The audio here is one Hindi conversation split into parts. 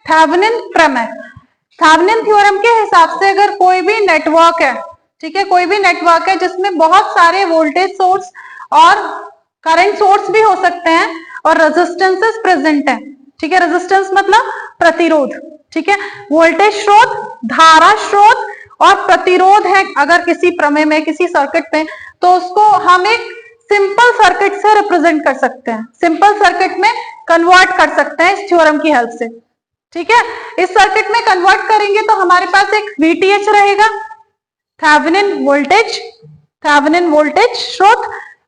थेवेनिन प्रमेय, थेवेनिन थ्योरम के हिसाब से अगर कोई भी नेटवर्क है, ठीक है, कोई भी नेटवर्क है जिसमें बहुत सारे वोल्टेज सोर्स और करंट सोर्स भी हो सकते हैं और रेजिस्टेंसेस प्रेजेंट है, ठीक है, रेजिस्टेंस मतलब प्रतिरोध, ठीक है, वोल्टेज स्रोत, धारा स्रोत और प्रतिरोध है अगर किसी प्रमेय में, किसी सर्किट में, तो उसको हम एक सिंपल सर्किट से रिप्रेजेंट कर सकते हैं, सिंपल सर्किट में कन्वर्ट कर सकते हैं इस थ्योरम की हेल्प से, ठीक है। इस सर्किट में कन्वर्ट करेंगे तो हमारे पास एक VTH रहेगा, थेवेनिन वोल्टेज स्रोत,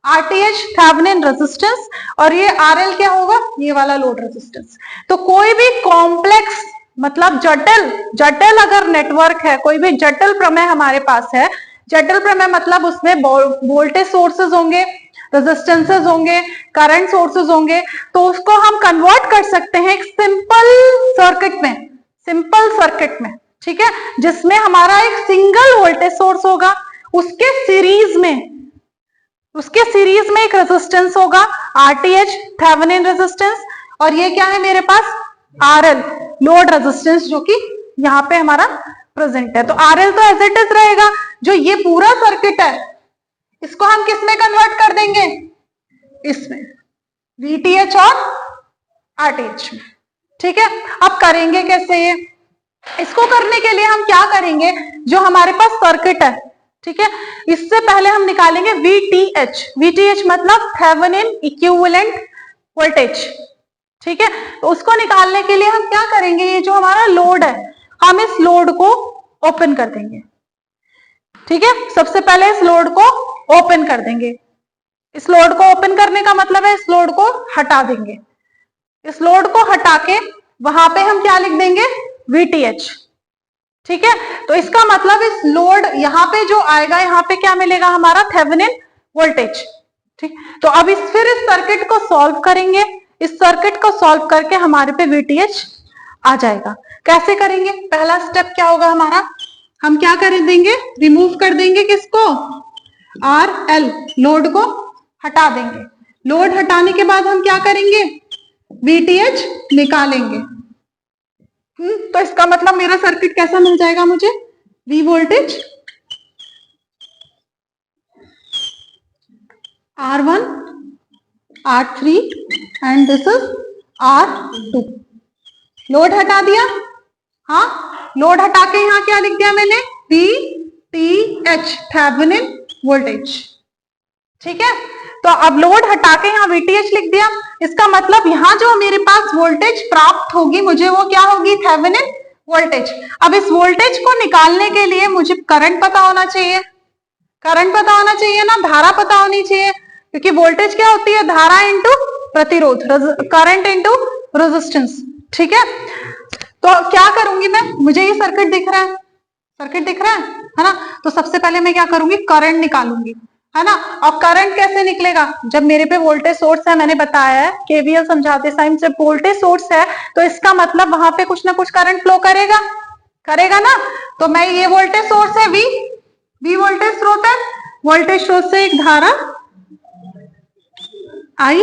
RTH थेवेनिन रेजिस्टेंस, और ये RL क्या होगा, ये वाला लोड रेजिस्टेंस। तो कोई भी कॉम्प्लेक्स मतलब जटिल अगर नेटवर्क है, कोई भी जटिल प्रमेय हमारे पास है, जटिल प्रमेय मतलब उसमें वोल्टेज सोर्सेज होंगे, रेजिस्टेंसेस होंगे, करंट सोर्सेज होंगे, तो उसको हम कन्वर्ट कर सकते हैं एक सिंपल सर्किट में, ठीक है, जिसमें हमारा एक सिंगल वोल्टेज सोर्स होगा, उसके सीरीज में एक रेजिस्टेंस होगा RTH थेवेनिन रेजिस्टेंस, और ये क्या है मेरे पास RL लोड रेजिस्टेंस, जो कि यहाँ पे हमारा प्रेजेंट है। तो RL तो एज इट इज रहेगा, जो ये पूरा सर्किट है इसको हम किस में कन्वर्ट कर देंगे, इसमें VTH और RTH में, ठीक है। अब करेंगे कैसे ये, इसको करने के लिए हम क्या करेंगे, जो हमारे पास सर्किट है, ठीक है, इससे पहले हम निकालेंगे VTH मतलब थेवेनिन इक्विवेलेंट वोल्टेज, ठीक है। तो उसको निकालने के लिए हम क्या करेंगे, ये जो हमारा लोड है, हम इस लोड को ओपन कर देंगे, ठीक है, सबसे पहले इस लोड को ओपन कर देंगे। इस लोड को ओपन करने का मतलब है इस लोड को हटा देंगे, इस लोड को हटा के वहां पे हम क्या लिख देंगे, VTH, ठीक है। तो इसका मतलब इस लोड यहाँ पे जो आएगा, यहाँ पे क्या मिलेगा, हमारा थेवेनिन वोल्टेज, ठीक। तो अब फिर इस सर्किट को सॉल्व करेंगे, इस सर्किट को सॉल्व करके हमारे पे VTH आ जाएगा। कैसे करेंगे, पहला स्टेप क्या होगा हमारा, हम क्या कर देंगे, रिमूव कर देंगे किसको, RL, लोड को हटा देंगे। लोड हटाने के बाद हम क्या करेंगे, VTH निकालेंगे। तो इसका मतलब मेरा सर्किट कैसा मिल जाएगा मुझे, V voltage, R1, R3 and this is R2। Load हटा दिया, हाँ, लोड हटा के यहाँ क्या लिख दिया मैंने, VTH थेवेनिन वोल्टेज, ठीक है। तो अब लोड हटा के यहाँ VTH लिख दिया, इसका मतलब यहाँ जो मेरे पास वोल्टेज प्राप्त होगी मुझे, वो क्या होगी, थेवेनिन वोल्टेज। अब इस वोल्टेज को निकालने के लिए मुझे करंट पता होना चाहिए, ना, धारा पता होनी चाहिए, क्योंकि वोल्टेज क्या होती है, धारा इंटू प्रतिरोध, करंट इंटू रेजिस्टेंस, ठीक है। तो क्या करूंगी मैं, मुझे ये सर्किट दिख रहा है ना, तो सबसे पहले मैं क्या करूंगी, करंट निकालूंगी, है ना। और करंट कैसे निकलेगा, जब मेरे पे वोल्टेज सोर्स है, मैंने बताया है KVL समझाते टाइम, जब वोल्टेज सोर्स है तो इसका मतलब वहां पे कुछ ना कुछ करंट फ्लो करेगा ना। तो मैं, ये वोल्टेज सोर्स है V वोल्टेज स्रोत है, वोल्टेज स्रोत से एक धारा I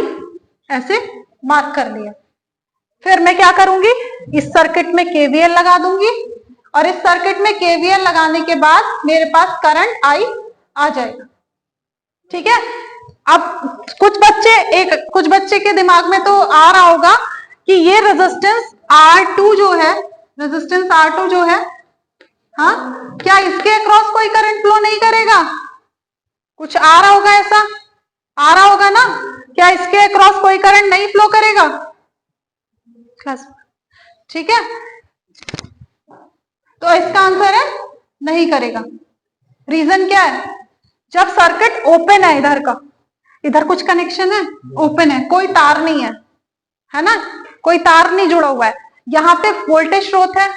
ऐसे मार्क कर लिया। फिर मैं क्या करूंगी, इस सर्किट में KVL लगा दूंगी, और इस सर्किट में KVL लगाने के बाद मेरे पास करंट I आ जाएगा, ठीक है। अब कुछ बच्चे के दिमाग में तो आ रहा होगा कि ये रेजिस्टेंस R2 जो है, हाँ, क्या इसके अक्रॉस कोई करंट फ्लो नहीं करेगा, कुछ आ रहा होगा, ऐसा आ रहा होगा ना, क्या इसके अक्रॉस कोई करंट नहीं फ्लो करेगा, ठीक है। तो इसका आंसर है नहीं करेगा। रीजन क्या है, जब सर्किट ओपन है, इधर कुछ कनेक्शन है, ओपन है, कोई तार नहीं है ना, कोई तार नहीं जुड़ा हुआ है, यहाँ पे वोल्टेज स्रोत है,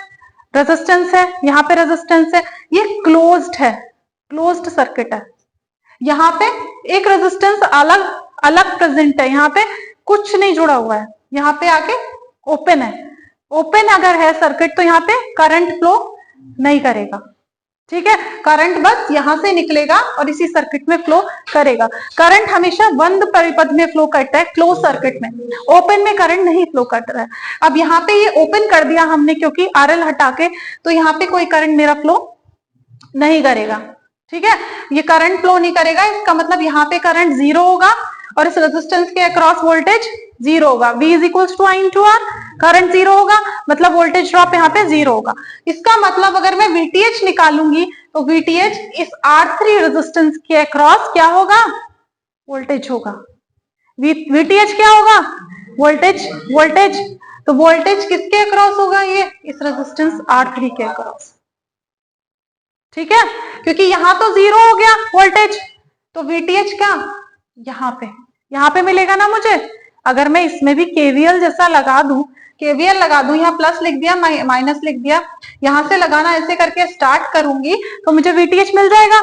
रेजिस्टेंस है, यहाँ पे रेजिस्टेंस है, ये क्लोज्ड सर्किट है। यहाँ पे एक रेजिस्टेंस अलग प्रेजेंट है, यहाँ पे कुछ नहीं जुड़ा हुआ है, यहाँ पे आके ओपन है। ओपन अगर है सर्किट तो यहाँ पे करंट फ्लो नहीं करेगा, ठीक है, करंट बस यहां से निकलेगा और इसी सर्किट में फ्लो करेगा। करंट हमेशा बंद परिपथ में फ्लो करता है, क्लोज सर्किट में। ओपन में करंट नहीं फ्लो कर रहा है। अब यहाँ पे ये ओपन कर दिया हमने क्योंकि आरएल हटा के, तो यहाँ पे कोई करंट मेरा फ्लो नहीं करेगा। ठीक है, ये करंट फ्लो नहीं करेगा, इसका मतलब यहाँ पे करंट जीरो होगा और इस रेजिस्टेंस के अक्रॉस वोल्टेज जीरो होगा। V is equals to I into R, current zero होगा मतलब वोल्टेज ड्रॉप यहाँ पे जीरो होगा। इसका मतलब अगर मैं VTH निकालूंगी तो VTH इस R3 रेजिस्टेंस के अक्रॉस क्या होगा, वोल्टेज होगा। VTH क्या होगा, वोल्टेज। वोल्टेज तो वोल्टेज किसके अक्रॉस होगा, ये इस रेजिस्टेंस R3 के अक्रॉस। ठीक है, क्योंकि यहां तो जीरो हो गया वोल्टेज, तो VTH क्या यहाँ पे मिलेगा ना मुझे। अगर मैं इसमें भी KVL जैसा लगा दूं, KVL लगा दूं, यहाँ प्लस लिख दिया माइनस लिख दिया, यहां से लगाना ऐसे करके स्टार्ट करूंगी तो मुझे VTH मिल जाएगा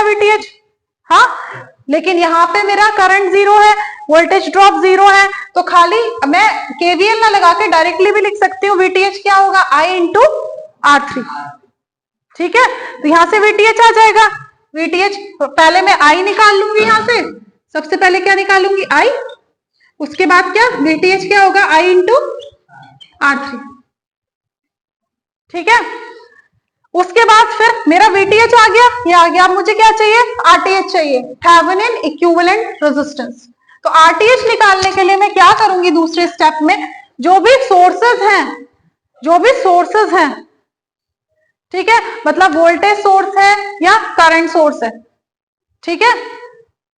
VTH। हाँ, लेकिन यहाँ पे मेरा करंट जीरो है, वोल्टेज ड्रॉप जीरो है, तो खाली मैं KVL ना लगा के डायरेक्टली भी लिख सकती हूँ VTH क्या होगा, I इंटू R3। ठीक है, तो यहां से VTH आ जाएगा। VTH पहले मैं I निकाल लूंगी, यहां से सबसे पहले क्या निकालूंगी, I, उसके बाद क्या VTH क्या होगा, I इंटू R3। ठीक है, उसके बाद फिर मेरा VTH आ गया, ये आ गया। अब मुझे क्या चाहिए, RTH चाहिए, थेवेनिन इक्विवेलेंट रेजिस्टेंस। तो RTH निकालने के लिए मैं क्या करूंगी, दूसरे स्टेप में जो भी सोर्सेज हैं, ठीक है, मतलब वोल्टेज सोर्स है या करंट सोर्स है, ठीक है,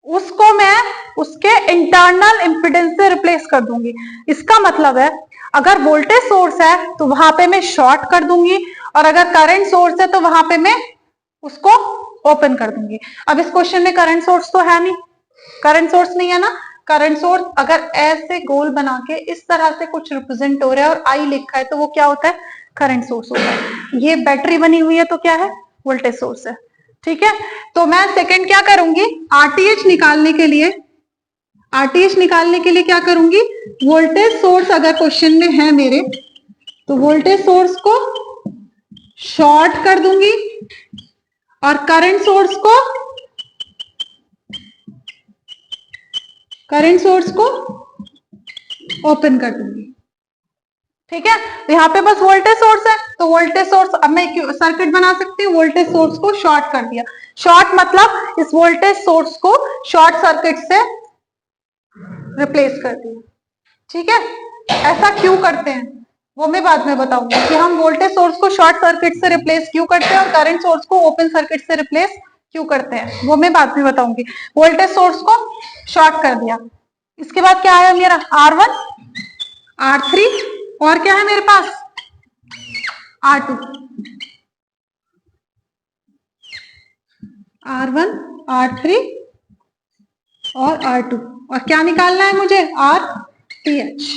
उसको मैं उसके इंटरनल इंपिडेंस से रिप्लेस कर दूंगी। इसका मतलब है अगर वोल्टेज सोर्स है तो वहां पे मैं शॉर्ट कर दूंगी, और अगर करंट सोर्स है तो वहां पे मैं उसको ओपन कर दूंगी। अब इस क्वेश्चन में करंट सोर्स तो है नहीं, करंट सोर्स नहीं है ना। करंट सोर्स अगर ऐसे गोल बना के इस तरह से कुछ रिप्रेजेंट हो रहा है और आई लिखा है तो वो क्या होता है, करंट सोर्स होता है। ये बैटरी बनी हुई है तो क्या है, वोल्टेज सोर्स है। ठीक है, तो मैं सेकंड क्या करूंगी, RTH निकालने के लिए क्या करूंगी, वोल्टेज सोर्स अगर क्वेश्चन में है मेरे तो वोल्टेज सोर्स को शॉर्ट कर दूंगी और करंट सोर्स को ओपन कर दूंगी। ठीक है, तो यहाँ पे बस वोल्टेज सोर्स है, तो वोल्टेज सोर्स, अब मैं सर्किट बना सकती हूँ, वोल्टेज सोर्स को शॉर्ट कर दिया। शॉर्ट मतलब इस वोल्टेज सोर्स को शॉर्ट सर्किट से रिप्लेस कर दिया। ठीक है, ऐसा क्यों करते हैं वो मैं बाद में बताऊंगी कि हम वोल्टेज सोर्स को शॉर्ट सर्किट से रिप्लेस क्यों करते हैं और करंट सोर्स को ओपन सर्किट से रिप्लेस क्यों करते हैं, वो मैं बाद में बताऊंगी। वोल्टेज सोर्स को शॉर्ट कर दिया, इसके बाद क्या आया मेरा, R1 R3 और क्या है मेरे पास, R2। R1 R3 और R2, और क्या निकालना है मुझे, RTH।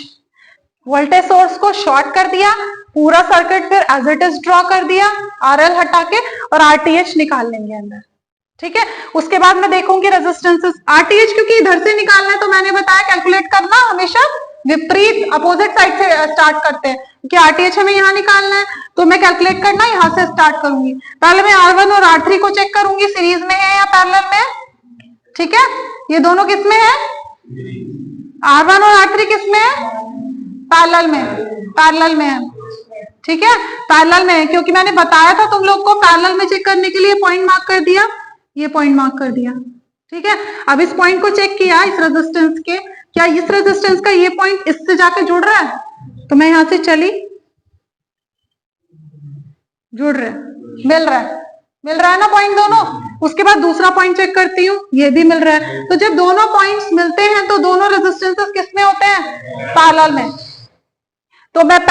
वोल्टेज सोर्स को शॉर्ट कर दिया, पूरा सर्किट फिर एज इट इज ड्रॉ कर दिया, RL हटा के, और RTH निकाल लेंगे अंदर। ठीक है, उसके बाद मैं देखूंगी रेजिस्टेंसेस। RTH क्योंकि इधर से निकालना है तो मैंने बताया कैलकुलेट करना हमेशा विपरीत अपोजिट साइड से स्टार्ट करते हैं, क्योंकि RTH हमें यहाँ निकालना है तो मैं कैलकुलेट करना यहाँ से स्टार्ट करूंगी। पहले मैं R1 और R3 को चेक करूंगी सीरीज में है या पैरेलल में है। ठीक है, ये दोनों किस में है, R1 और R3 किस में है, पैरेलल में है। ठीक है, पैरेलल में है, क्योंकि मैंने बताया था तुम लोग को पैरेलल में चेक करने के लिए पॉइंट मार्क कर दिया, ये पॉइंट मार्क कर दिया। ठीक है, अब इस पॉइंट को चेक किया, इस रेजिस्टेंस के, क्या इस रेजिस्टेंस का ये पॉइंट इससे जाके जुड़ रहा है, तो मैं यहां से चली, जुड़ रहा है, मिल रहा है ना पॉइंट दोनों। उसके बाद दूसरा पॉइंट चेक करती हूँ, ये भी मिल रहा है। तो जब दोनों पॉइंट्स मिलते हैं तो दोनों रेजिस्टेंसेस किस में होते हैं, पैरेलल में। तो मैं